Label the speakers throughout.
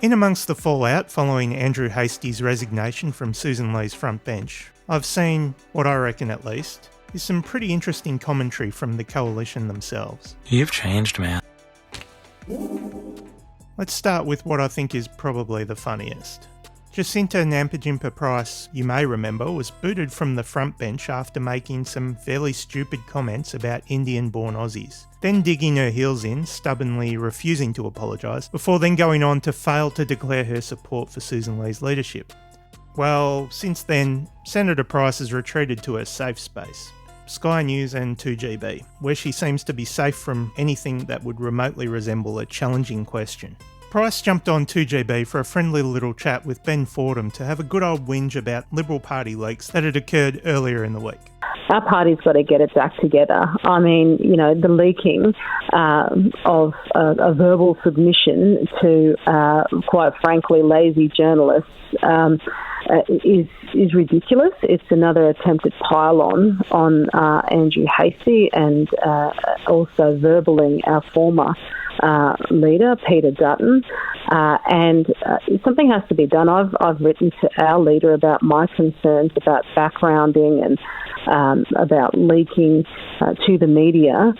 Speaker 1: In amongst the fallout following Andrew Hastie's resignation from Susan Lee's front bench, I've seen, what I reckon at least, is some pretty interesting commentary from the coalition themselves.
Speaker 2: You've changed, man.
Speaker 1: Let's start with what I think is probably the funniest. Jacinta Nampijinpa Price, you may remember, was booted from the front bench after making some fairly stupid comments about Indian-born Aussies, then digging her heels in, stubbornly refusing to apologise, before then going on to fail to declare her support for Susan Lee's leadership. Well, since then, Senator Price has retreated to her safe space, Sky News and 2GB, where she seems to be safe from anything that would remotely resemble a challenging question. Price jumped on 2GB for a friendly little chat with Ben Fordham to have a good old whinge about Liberal Party leaks that had occurred earlier in the week.
Speaker 3: Our party's got to get its act together. I mean, the leaking of a verbal submission to, quite frankly, lazy journalists is ridiculous. It's another attempted pile-on Andrew Hastie and also verballing our former leader, Peter Dutton, and something has to be done. I've written to our leader about my concerns about backgrounding and about leaking to the media.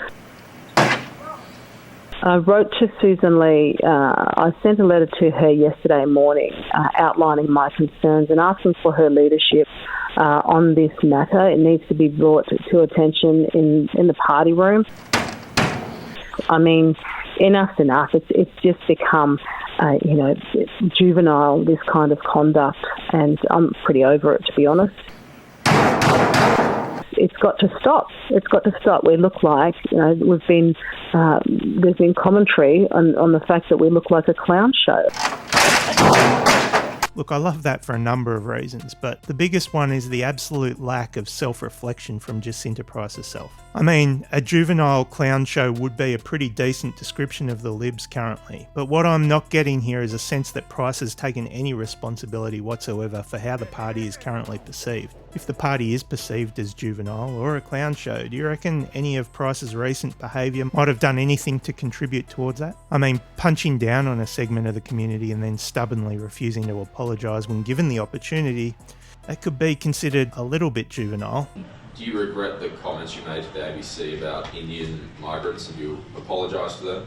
Speaker 3: I wrote to Susan Lee. I sent a letter to her yesterday morning outlining my concerns and asking for her leadership on this matter. It needs to be brought to attention in the party room. I mean, enough's enough. It's just become, juvenile, this kind of conduct, and I'm pretty over it, to be honest. It's got to stop. It's got to stop. We look like, there's been commentary on the fact that we look like a clown show.
Speaker 1: Look, I love that for a number of reasons, but the biggest one is the absolute lack of self-reflection from Jacinta Price herself. I mean, a juvenile clown show would be a pretty decent description of the Libs currently, but what I'm not getting here is a sense that Price has taken any responsibility whatsoever for how the party is currently perceived. If the party is perceived as juvenile or a clown show, do you reckon any of Price's recent behaviour might have done anything to contribute towards that? I mean, punching down on a segment of the community and then stubbornly refusing to apologise when given the opportunity, that could be considered a little bit juvenile.
Speaker 4: Do you regret the comments you made to the ABC about Indian migrants? Have you apologised for them?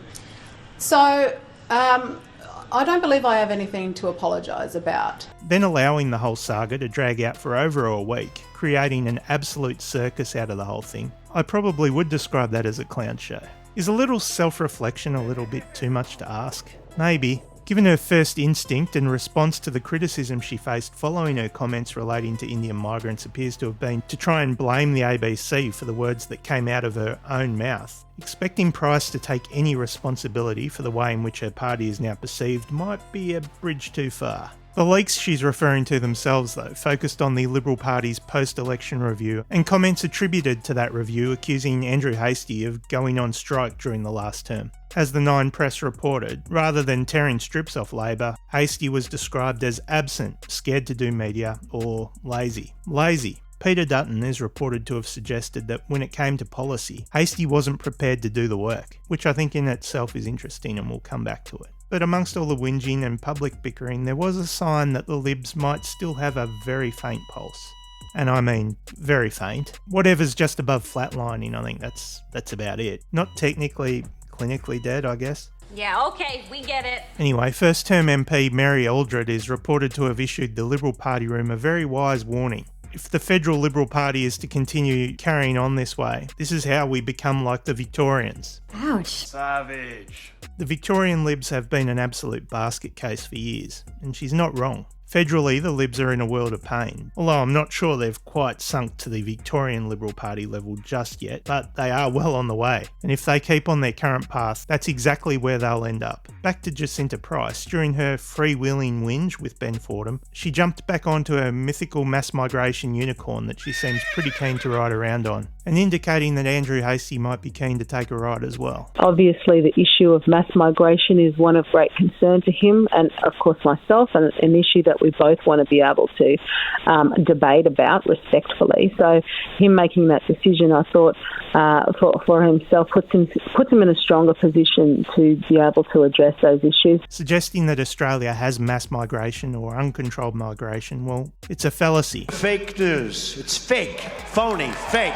Speaker 5: So, I don't believe I have anything to apologise about.
Speaker 1: Then allowing the whole saga to drag out for over a week, creating an absolute circus out of the whole thing. I probably would describe that as a clown show. Is a little self-reflection a little bit too much to ask? Maybe. Given her first instinct and response to the criticism she faced following her comments relating to Indian migrants appears to have been to try and blame the ABC for the words that came out of her own mouth, expecting Price to take any responsibility for the way in which her party is now perceived might be a bridge too far. The leaks she's referring to themselves, though, focused on the Liberal Party's post-election review and comments attributed to that review accusing Andrew Hastie of going on strike during the last term. As the Nine Press reported, rather than tearing strips off Labor, Hastie was described as absent, scared to do media, or lazy. Lazy. Peter Dutton is reported to have suggested that when it came to policy, Hastie wasn't prepared to do the work, which I think in itself is interesting and we'll come back to it. But amongst all the whinging and public bickering, there was a sign that the Libs might still have a very faint pulse. And I mean, very faint. Whatever's just above flatlining, I think that's about it. Not technically, clinically dead, I guess.
Speaker 6: Yeah, okay, we get it.
Speaker 1: Anyway, first-term MP Mary Aldred is reported to have issued the Liberal Party room a very wise warning. If the federal Liberal Party is to continue carrying on this way, this is how we become like the Victorians.
Speaker 6: Ouch.
Speaker 7: Savage.
Speaker 1: The Victorian Libs have been an absolute basket case for years, and she's not wrong. Federally, the Libs are in a world of pain, although I'm not sure they've quite sunk to the Victorian Liberal Party level just yet, but they are well on the way, and if they keep on their current path, that's exactly where they'll end up. Back to Jacinta Price, during her freewheeling whinge with Ben Fordham, she jumped back onto her mythical mass migration unicorn that she seems pretty keen to ride around on. and indicating that Andrew Hastie might be keen to take a ride as well.
Speaker 3: Obviously, the issue of mass migration is one of great concern to him and, of course, myself, and an issue that we both want to be able to debate about respectfully. So him making that decision, I thought, for himself puts him in a stronger position to be able to address those issues.
Speaker 1: Suggesting that Australia has mass migration or uncontrolled migration, well, it's a fallacy.
Speaker 2: Fake news. It's fake. Phony. Fake.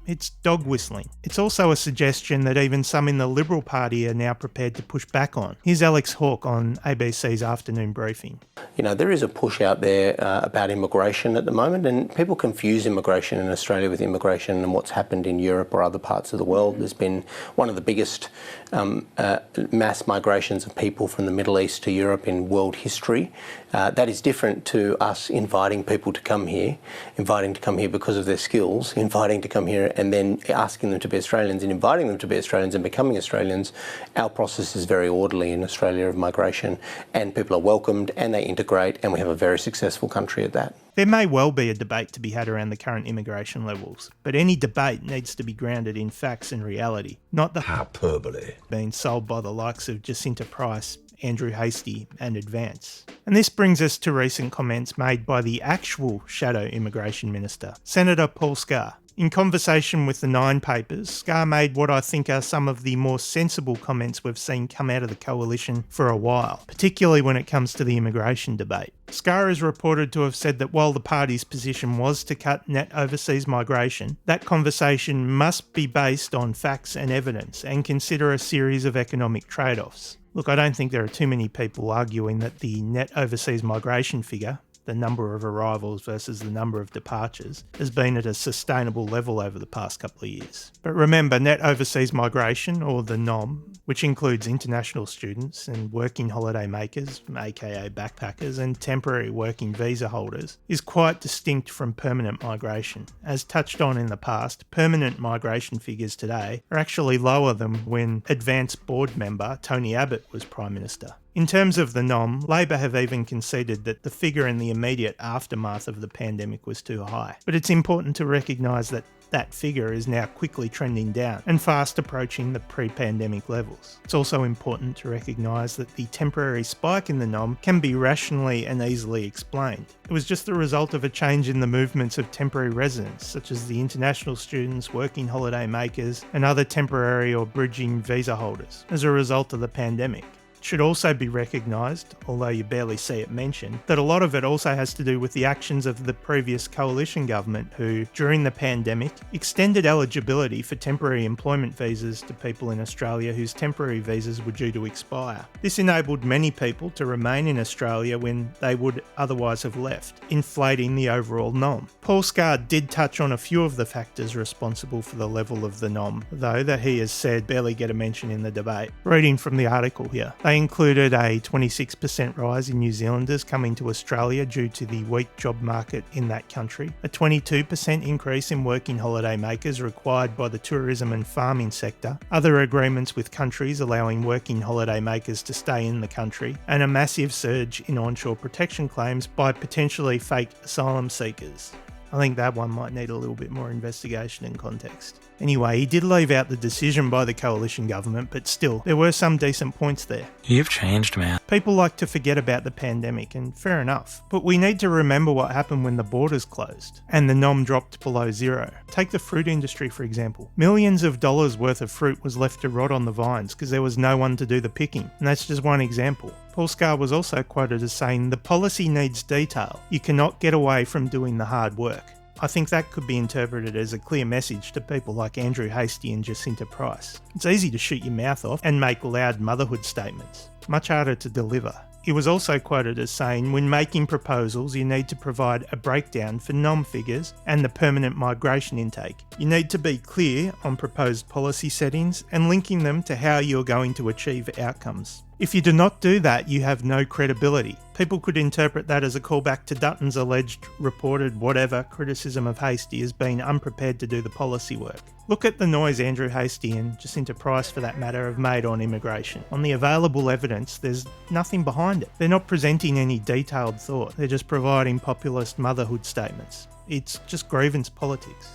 Speaker 1: It's dog whistling. It's also a suggestion that even some in the Liberal Party are now prepared to push back on. Here's Alex Hawke on ABC's afternoon briefing.
Speaker 7: You know, there is a push out there about immigration at the moment, and people confuse immigration in Australia with immigration and what's happened in Europe or other parts of the world. There's been one of the biggest mass migrations of people from the Middle East to Europe in world history. That is different to us inviting people to come here because of their skills, inviting to come here and then asking them to be Australians and inviting them to be Australians and becoming Australians. Our process is very orderly in Australia of migration, and people are welcomed and they integrate, and we have a very successful country at that.
Speaker 1: There may well be a debate to be had around the current immigration levels, but any debate needs to be grounded in facts and reality, not the hyperbole being sold by the likes of Jacinta Price, Andrew Hastie and Advance. And this brings us to recent comments made by the actual Shadow Immigration Minister, Senator Paul Scar. In conversation with the Nine Papers, Scar made what I think are some of the more sensible comments we've seen come out of the coalition for a while, particularly when it comes to the immigration debate. Scar is reported to have said that while the party's position was to cut net overseas migration, that conversation must be based on facts and evidence and consider a series of economic trade-offs. Look, I don't think there are too many people arguing that the net overseas migration figure, the number of arrivals versus the number of departures, has been at a sustainable level over the past couple of years. But remember, net overseas migration, or the NOM, which includes international students and working holiday makers, aka backpackers, and temporary working visa holders, is quite distinct from permanent migration. As touched on in the past, permanent migration figures today are actually lower than when Advance board member Tony Abbott was Prime Minister. In terms of the NOM, Labor have even conceded that the figure in the immediate aftermath of the pandemic was too high. But it's important to recognise that that figure is now quickly trending down and fast approaching the pre-pandemic levels. It's also important to recognise that the temporary spike in the NOM can be rationally and easily explained. It was just the result of a change in the movements of temporary residents, such as the international students, working holiday makers, and other temporary or bridging visa holders, as a result of the pandemic. It should also be recognised, although you barely see it mentioned, that a lot of it also has to do with the actions of the previous coalition government who, during the pandemic, extended eligibility for temporary employment visas to people in Australia whose temporary visas were due to expire. This enabled many people to remain in Australia when they would otherwise have left, inflating the overall NOM. Paul Scar did touch on a few of the factors responsible for the level of the NOM, though that he has said barely get a mention in the debate. Reading from the article here. They included a 26% rise in New Zealanders coming to Australia due to the weak job market in that country, a 22% increase in working holiday makers required by the tourism and farming sector, other agreements with countries allowing working holiday makers to stay in the country, and a massive surge in onshore protection claims by potentially fake asylum seekers. I think that one might need a little bit more investigation and context. Anyway, he did leave out the decision by the coalition government, but still, there were some decent points there.
Speaker 8: You've changed, man.
Speaker 1: People like to forget about the pandemic, and fair enough. But we need to remember what happened when the borders closed, and the NOM dropped below zero. Take the fruit industry, for example. Millions of dollars worth of fruit was left to rot on the vines because there was no one to do the picking, and that's just one example. Paul Scar was also quoted as saying, "The policy needs detail. You cannot get away from doing the hard work." I think that could be interpreted as a clear message to people like Andrew Hastie and Jacinta Price. It's easy to shoot your mouth off and make loud motherhood statements. Much harder to deliver. He was also quoted as saying, when making proposals, you need to provide a breakdown for NOM figures and the permanent migration intake. You need to be clear on proposed policy settings and linking them to how you're going to achieve outcomes. If you do not do that, you have no credibility. People could interpret that as a callback to Dutton's alleged, reported, whatever, criticism of Hastie as being unprepared to do the policy work. Look at the noise Andrew Hastie and Jacinta Price, for that matter, have made on immigration. On the available evidence, there's nothing behind it. They're not presenting any detailed thought. They're just providing populist motherhood statements. It's just grievance politics.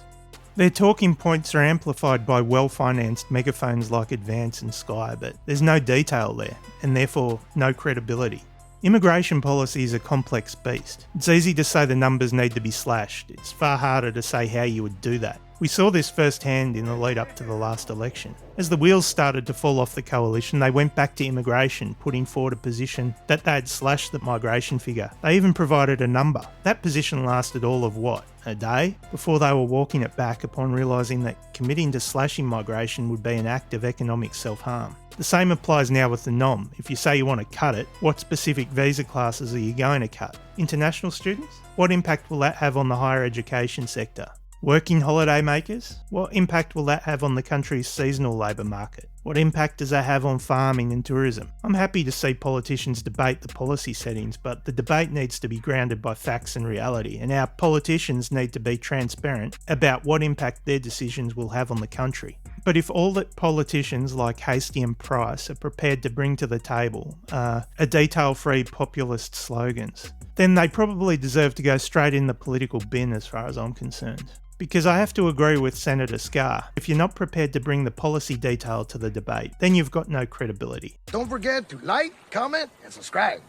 Speaker 1: Their talking points are amplified by well-financed megaphones like Advance and Sky, but there's no detail there, and therefore no credibility. Immigration policy is a complex beast. It's easy to say the numbers need to be slashed. It's far harder to say how you would do that. We saw this firsthand in the lead up to the last election. As the wheels started to fall off the coalition, they went back to immigration, putting forward a position that they had slashed the migration figure. They even provided a number. That position lasted all of what? A day? Before they were walking it back upon realising that committing to slashing migration would be an act of economic self-harm. The same applies now with the NOM. If you say you want to cut it, what specific visa classes are you going to cut? International students? What impact will that have on the higher education sector? Working holiday makers? What impact will that have on the country's seasonal labour market? What impact does that have on farming and tourism? I'm happy to see politicians debate the policy settings, but the debate needs to be grounded by facts and reality, and our politicians need to be transparent about what impact their decisions will have on the country. But if all that politicians like Hastie and Price are prepared to bring to the table are detail-free populist slogans, then they probably deserve to go straight in the political bin as far as I'm concerned. Because I have to agree with Senator Scarr, if you're not prepared to bring the policy detail to the debate, then you've got no credibility.
Speaker 8: Don't forget to like, comment, and subscribe.